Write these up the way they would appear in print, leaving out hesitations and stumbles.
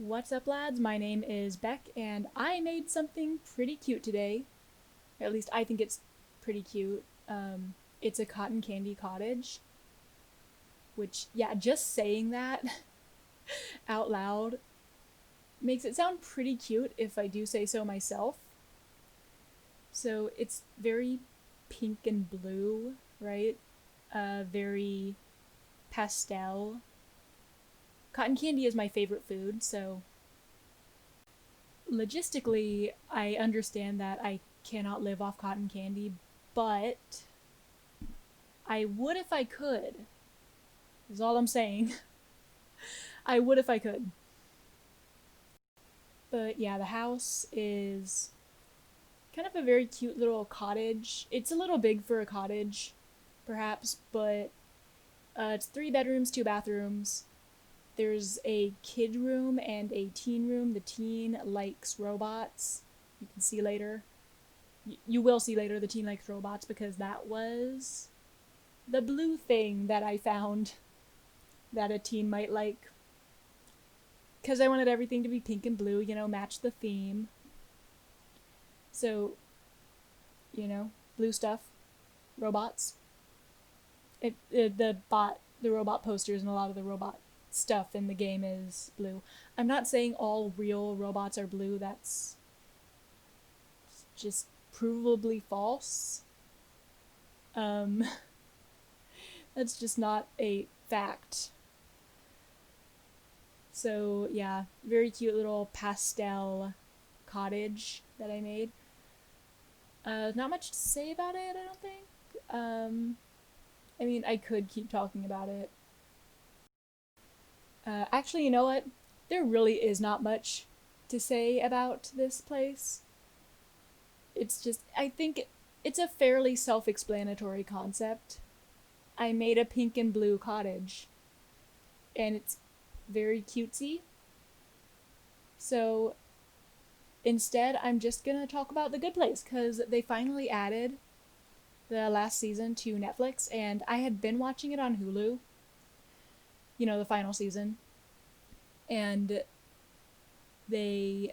What's up, lads? My name is Beck, and I made something pretty cute today. Or at least I think it's pretty cute. It's a cotton candy cottage, which, yeah, just saying that out loud makes it sound pretty cute if I do say so myself. So it's very pink and blue, right? Very pastel. Cotton candy is my favorite food, so logistically, I understand that I cannot live off cotton candy, but I would if I could. Is all I'm saying. I would if I could. But yeah, the house is kind of a very cute little cottage. It's a little big for a cottage, perhaps, but it's 3 bedrooms, 2 bathrooms. There's a kid room and a teen room. The teen likes robots. You can see later. You will see later the teen likes robots because that was the blue thing that I found that a teen might like. Because I wanted everything to be pink and blue, match the theme. So, blue stuff, robots. The robot posters and a lot of the robot stuff in the game is blue. I'm not saying all real robots are blue. That's just provably false. Um, that's just not a fact. So yeah, very cute little pastel cottage that I made. Not much to say about it, I don't think. I mean, I could keep talking about it. Actually, you know what? There really is not much to say about this place. It's just, I think it's a fairly self explanatory concept. I made a pink and blue cottage, and it's very cutesy. So instead, I'm just gonna talk about The Good Place because they finally added the last season to Netflix, and I had been watching it on Hulu, the final season, and I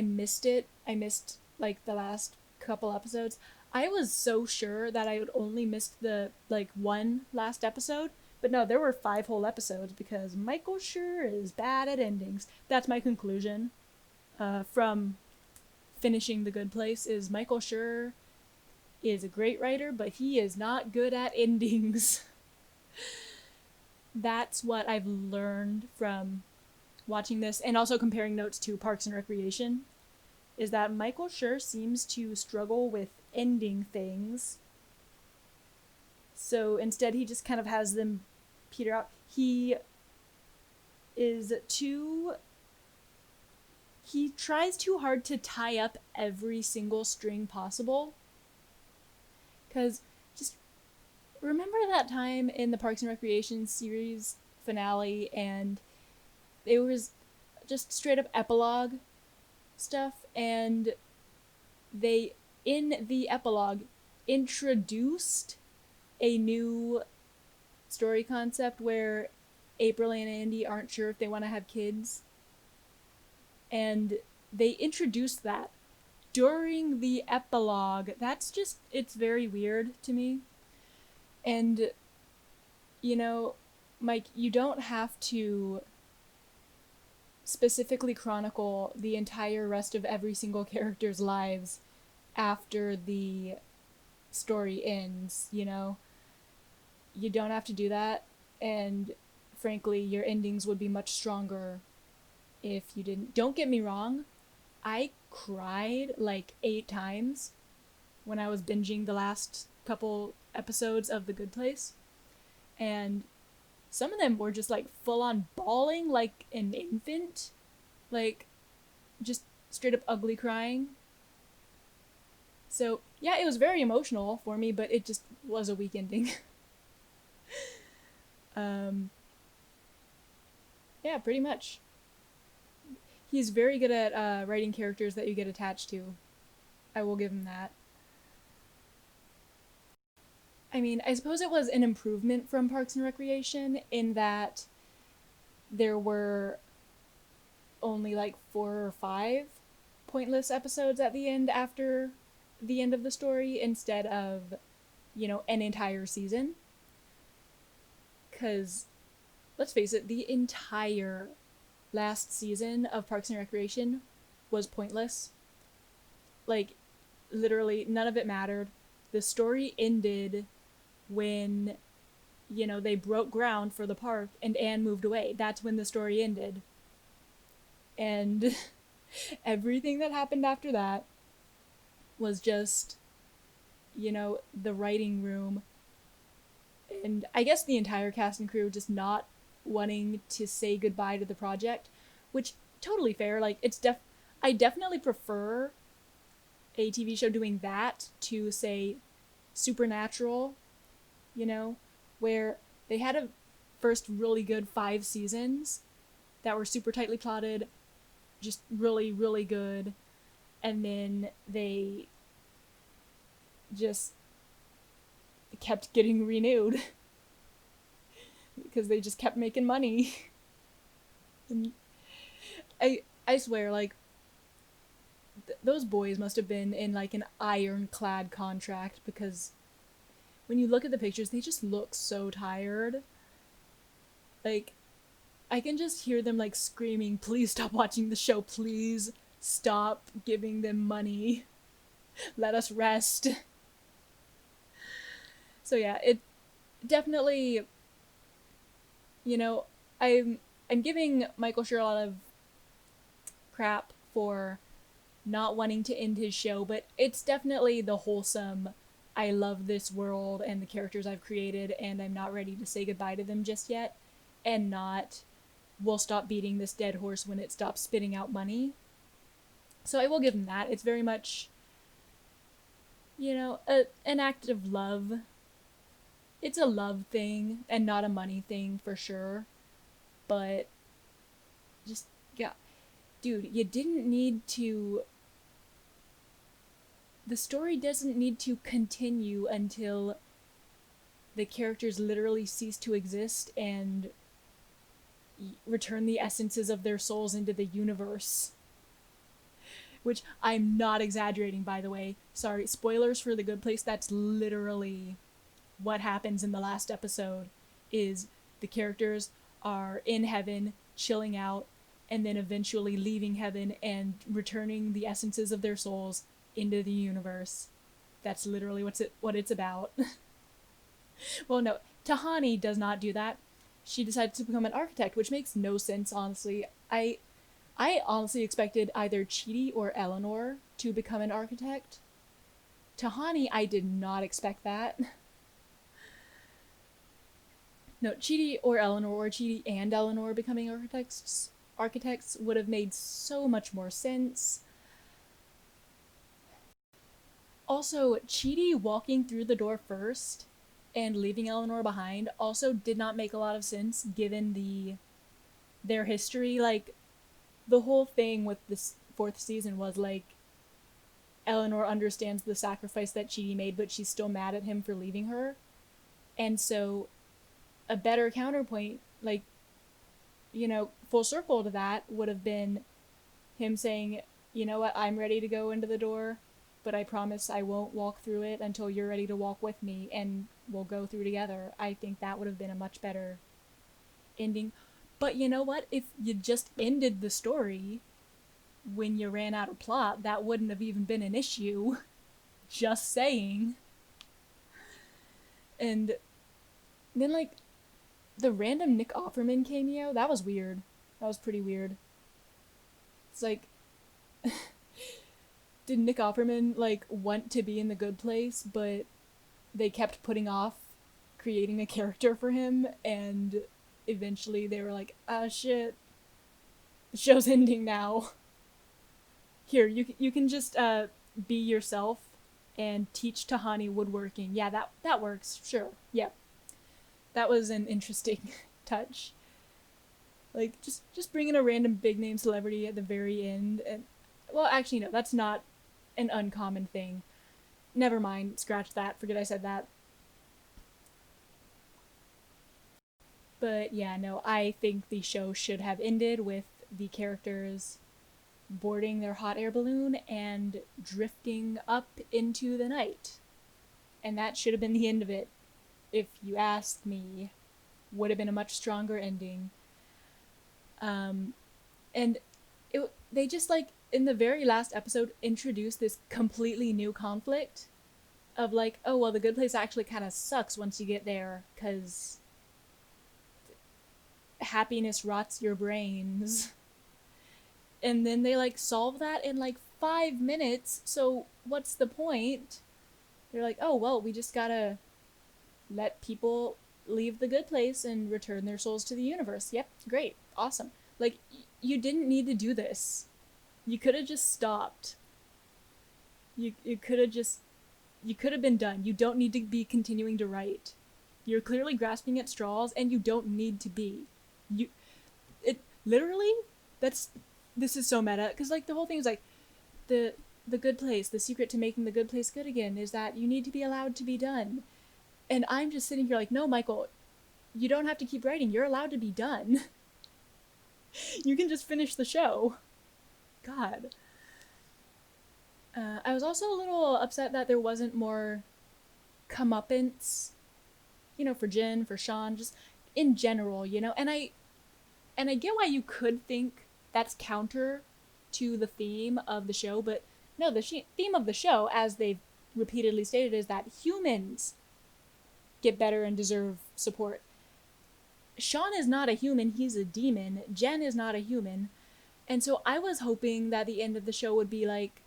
missed it. I missed like the last couple episodes. I was so sure that I would only missed the one last episode, but no, there were 5 whole episodes because Michael Schur is bad at endings. That's my conclusion from finishing The Good Place. Is Michael Schur is a great writer, but he is not good at endings. That's what I've learned from watching this, and also comparing notes to Parks and Recreation, is that Michael Schur seems to struggle with ending things. So instead, he just kind of has them peter out. He tries too hard to tie up every single string possible. Because just remember that time in the Parks and Recreation series finale, and it was just straight up epilogue stuff, and they, in the epilogue, introduced a new story concept where April and Andy aren't sure if they want to have kids. And they introduced that during the epilogue. It's very weird to me. And, Mike, you don't have to specifically chronicle the entire rest of every single character's lives after the story ends, You don't have to do that, and frankly, your endings would be much stronger if you didn't. Don't get me wrong, I cried like 8 times when I was binging the last couple episodes of The Good Place, and some of them were just like full on bawling like an infant, like just straight up ugly crying. So yeah, it was very emotional for me, but it just was a weak ending. um, yeah, pretty much. He's very good at writing characters that you get attached to. I will give him that. I mean, I suppose it was an improvement from Parks and Recreation in that there were only like 4 or 5 pointless episodes at the end after the end of the story instead of, an entire season. Because, let's face it, the entire last season of Parks and Recreation was pointless. Like, literally, none of it mattered. The story ended when, they broke ground for the park and Anne moved away. That's when the story ended. And everything that happened after that was just, the writing room. And I guess the entire cast and crew just not wanting to say goodbye to the project, which totally fair. Like, I definitely prefer a TV show doing that to, say, Supernatural, where they had a first really good 5 seasons that were super tightly plotted, just really, really good. And then they just kept getting renewed because they just kept making money. And I swear, like, those boys must have been in like an ironclad contract, because when you look at the pictures, they just look so tired. Like, I can just hear them like screaming, "Please stop watching the show, please stop giving them money. Let us rest." So yeah, it definitely, you know, I'm giving Michael Schur a lot of crap for not wanting to end his show, but it's definitely the wholesome, I love this world and the characters I've created, and I'm not ready to say goodbye to them just yet, and not, we'll stop beating this dead horse when it stops spitting out money. So I will give him that. It's very much, an act of love. It's a love thing and not a money thing for sure. But just, yeah, dude, you didn't need to. The story doesn't need to continue until the characters literally cease to exist and return the essences of their souls into the universe. Which, I'm not exaggerating, by the way. Sorry, spoilers for The Good Place. That's literally what happens in the last episode. Is the characters are in heaven, chilling out, and then eventually leaving heaven and returning the essences of their souls into the universe. That's literally what it's about. Well, no, Tahani does not do that. She decides to become an architect, which makes no sense, honestly. I honestly expected either Chidi or Eleanor to become an architect. Tahani, I did not expect that. No, Chidi or Eleanor, or Chidi and Eleanor becoming architects would have made so much more sense. Also, Chidi walking through the door first and leaving Eleanor behind also did not make a lot of sense given their history. Like, the whole thing with this 4th season was like, Eleanor understands the sacrifice that Chidi made, but she's still mad at him for leaving her. And so a better counterpoint, like, full circle to that would have been him saying, "You know what, I'm ready to go into the door, but I promise I won't walk through it until you're ready to walk with me, and we'll go through together." I think that would have been a much better ending. But you know what? If you just ended the story when you ran out of plot, that wouldn't have even been an issue. Just saying. And then, like, the random Nick Offerman cameo, that was weird. That was pretty weird. It's like, did Nick Offerman, like, want to be in The Good Place, but they kept putting off creating a character for him, and eventually they were like, ah, shit, the show's ending now. Here, you can just be yourself and teach Tahani woodworking. Yeah, that works. Sure. Yeah. That was an interesting touch. Like, just bring in a random big name celebrity at the very end, and, well, actually no, that's not an uncommon thing. Never mind, scratch that, forget I said that. But yeah, no, I think the show should have ended with the characters boarding their hot air balloon and drifting up into the night. And that should have been the end of it, if you asked me. Would have been a much stronger ending. And they just like in the very last episode introduced this completely new conflict of like, oh well, the good place actually kind of sucks once you get there because happiness rots your brains. And then they like solve that in like 5 minutes. So what's the point? They're like, oh well, we just gotta let people leave the good place and return their souls to the universe. Yep, great, awesome. Like you didn't need to do this. You could have just stopped. You could have just you could have been done. You don't need to be continuing to write. You're clearly grasping at straws and you don't need to be. You it literally this is so meta because like the whole thing is like the good place, the secret to making the good place good again is that you need to be allowed to be done. And I'm just sitting here like, no, Michael, you don't have to keep writing. You're allowed to be done. You can just finish the show. God. I was also a little upset that there wasn't more comeuppance, for Jen, for Sean, just in general, and I get why you could think that's counter to the theme of the show, but no, the theme of the show, as they've repeatedly stated, is that humans get better and deserve support. Sean is not a human, he's a demon. Jen is not a human. And so I was hoping that the end of the show would be like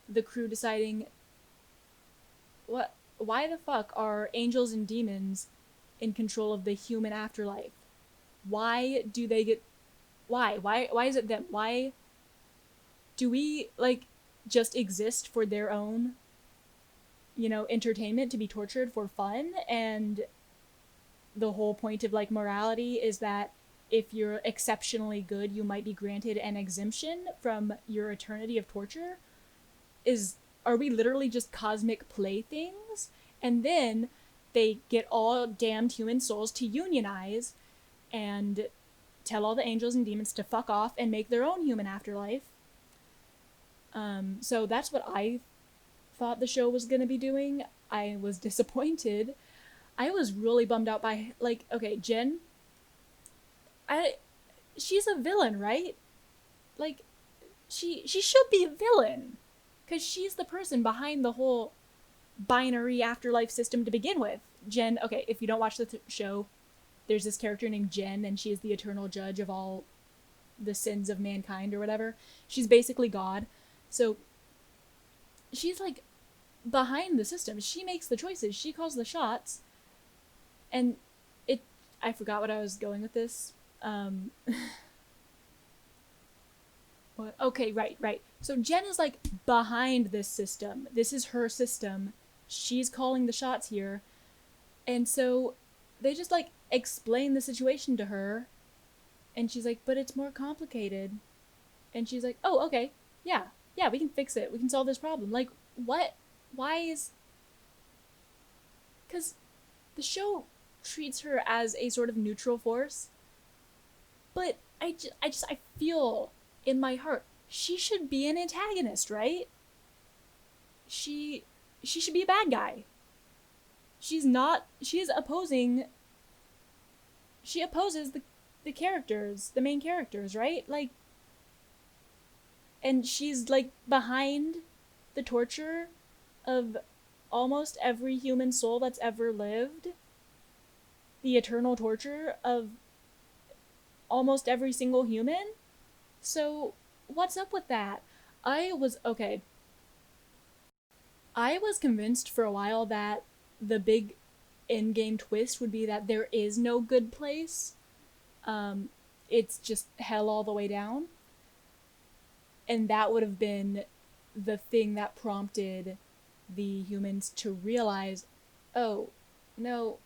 the crew deciding, why the fuck are angels and demons in control of the human afterlife? Why do they get why is it them? Why do we like just exist for their own entertainment, to be tortured for fun? And the whole point of like morality is that if you're exceptionally good, you might be granted an exemption from your eternity of torture. Are we literally just cosmic playthings? And then they get all damned human souls to unionize and tell all the angels and demons to fuck off and make their own human afterlife. So that's what I thought the show was gonna be doing. I was disappointed. I was really bummed out by like, okay, Jen, she's a villain, right? Like, she should be a villain, because she's the person behind the whole binary afterlife system to begin with. Jen, okay, if you don't watch the show, there's this character named Jen, and she is the eternal judge of all the sins of mankind or whatever. She's basically God. So she's like behind the system. She makes the choices. She calls the shots. And I forgot what I was going with this. What? Okay, right. So Jen is like behind this system. This is her system. She's calling the shots here. And so they just like explain the situation to her. And she's like, but it's more complicated. And she's like, oh, okay. Yeah, we can fix it. We can solve this problem. Like, what? Why is... Because the show treats her as a sort of neutral force. But I feel in my heart, she should be an antagonist, right? She should be a bad guy. She opposes the characters, the main characters, right? Like, and she's like behind the torture of almost every human soul that's ever lived. The eternal torture of almost every single human. So what's up with that? I was convinced for a while that the big in-game twist would be that there is no good place. It's just hell all the way down. And that would have been the thing that prompted the humans to realize, oh, no,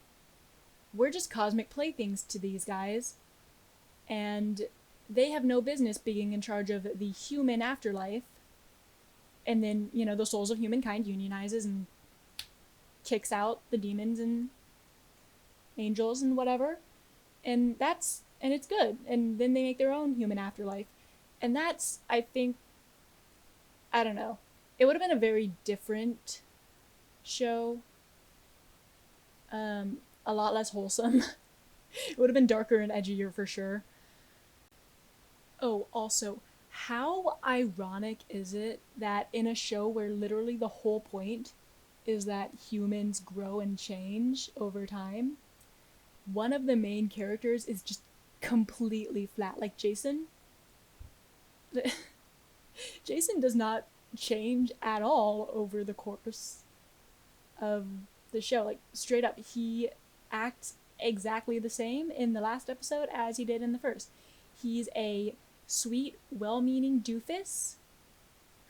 we're just cosmic playthings to these guys. And they have no business being in charge of the human afterlife. And then, the souls of humankind unionizes and kicks out the demons and angels and whatever. And that's and it's good. And then they make their own human afterlife. And that's, I think, I don't know. It would have been a very different show. A lot less wholesome. It would have been darker and edgier for sure. Oh, also, how ironic is it that in a show where literally the whole point is that humans grow and change over time, one of the main characters is just completely flat. Like Jason, Jason does not change at all over the course of the show. Like straight up, he acts exactly the same in the last episode as he did in the first. He's a sweet, well-meaning doofus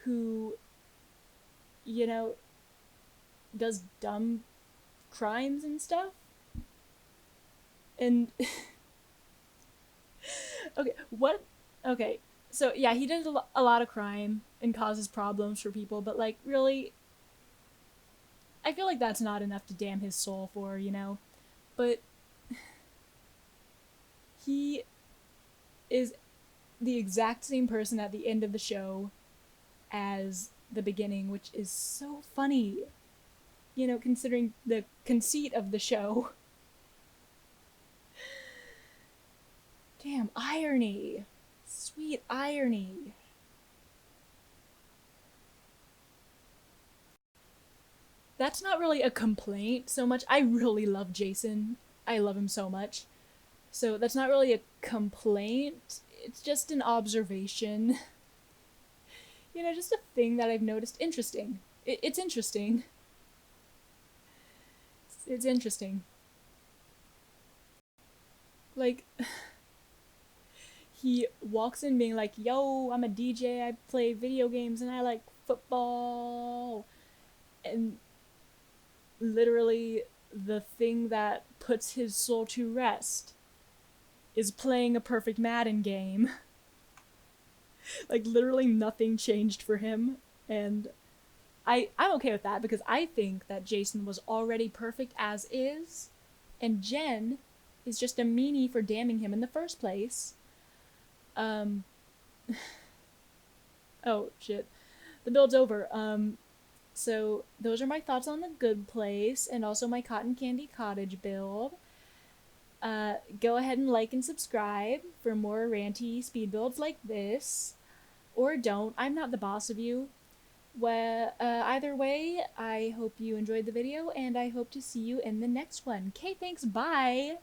who, you know, does dumb crimes and stuff. And okay, what? Okay, so yeah, he does a lot of crime and causes problems for people, but like, really, I feel like that's not enough to damn his soul for, you know? But he is the exact same person at the end of the show as the beginning, which is so funny, you know, considering the conceit of the show. Damn, irony. Sweet irony. That's not really a complaint so much. I really love Jason. I love him so much. So that's not really a complaint. It's just an observation. You know, just a thing that I've noticed. Interesting. It's interesting. It's interesting. Like, he walks in being like, yo, I'm a DJ, I play video games, and I like football. And literally, the thing that puts his soul to rest is playing a perfect Madden game. Like, literally, nothing changed for him. And I'm okay with that because I think that Jason was already perfect as is, and Jen is just a meanie for damning him in the first place. Um, oh shit, the build's over. So those are my thoughts on the Good Place and also my Cotton Candy Cottage build. Go ahead and like and subscribe for more ranty speed builds like this, or don't. I'm not the boss of you. Well, either way, I hope you enjoyed the video, and I hope to see you in the next one. Okay, thanks. Bye.